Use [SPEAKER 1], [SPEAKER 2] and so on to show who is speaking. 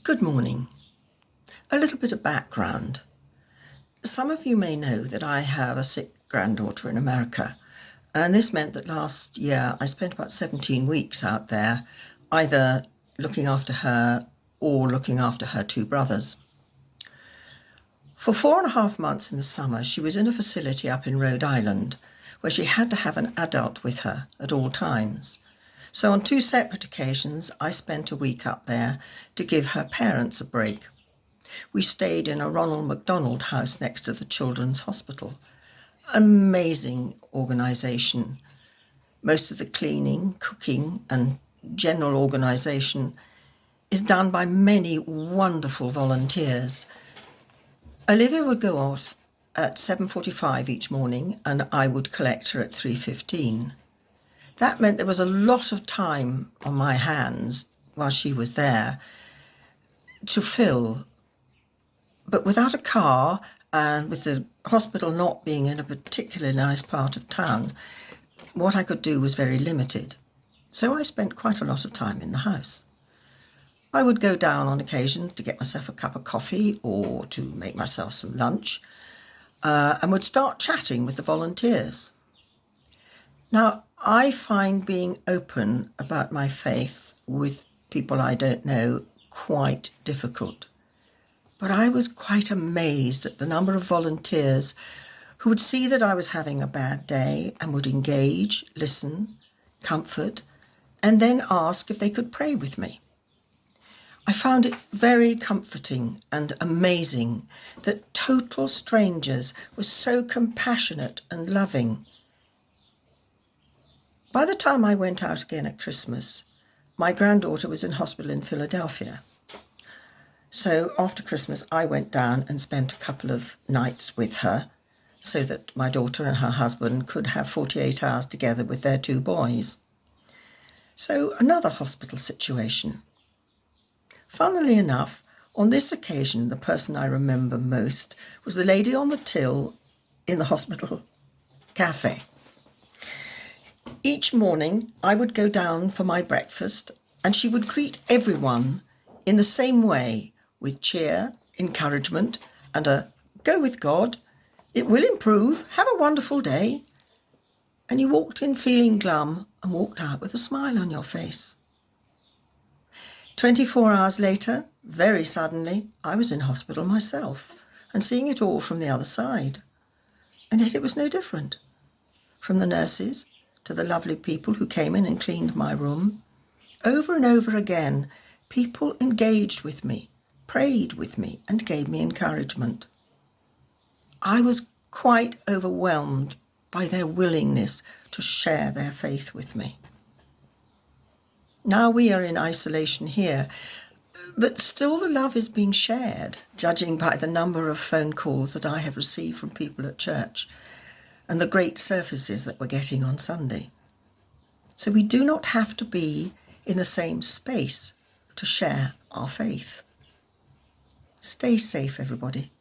[SPEAKER 1] Good morning. A little bit of background. Some of you may know that I have a sick granddaughter in America, and this meant that last year I spent about 17 weeks out there, either looking after her or looking after her two brothers. For 4.5 months in the summer, she was in a facility up in Rhode Island, where she had to have an adult with her at all times. So on 2 separate occasions, I spent a week up there to give her parents a break. We stayed in a Ronald McDonald house next to the Children's Hospital. Amazing organisation. Most of the cleaning, cooking and general organisation is done by many wonderful volunteers. Olivia would go off at 7:45 each morning and I would collect her at 3:15. That meant there was a lot of time on my hands while she was there to fill. But without a car and with the hospital not being in a particularly nice part of town, what I could do was very limited. So I spent quite a lot of time in the house. I would go down on occasion to get myself a cup of coffee or to make myself some lunch and would start chatting with the volunteers. Now, I find being open about my faith with people I don't know quite difficult. But I was quite amazed at the number of volunteers who would see that I was having a bad day and would engage, listen, comfort, and then ask if they could pray with me. I found it very comforting and amazing that total strangers were so compassionate and loving. By the time I went out again at Christmas, my granddaughter was in hospital in Philadelphia. So after Christmas, I went down and spent a couple of nights with her so that my daughter and her husband could have 48 hours together with their 2 boys. So another hospital situation. Funnily enough, on this occasion, the person I remember most was the lady on the till in the hospital cafe. Each morning, I would go down for my breakfast and she would greet everyone in the same way, with cheer, encouragement, and a "go with God, it will improve, have a wonderful day." And you walked in feeling glum and walked out with a smile on your face. 24 hours later, very suddenly, I was in hospital myself and seeing it all from the other side. And yet it was no different. From the nurses to the lovely people who came in and cleaned my room, over and over again, people engaged with me, prayed with me, and gave me encouragement. I was quite overwhelmed by their willingness to share their faith with me. Now we are in isolation here, but still the love is being shared, judging by the number of phone calls that I have received from people at church and the great services that we're getting on Sunday. So we do not have to be in the same space to share our faith. Stay safe, everybody.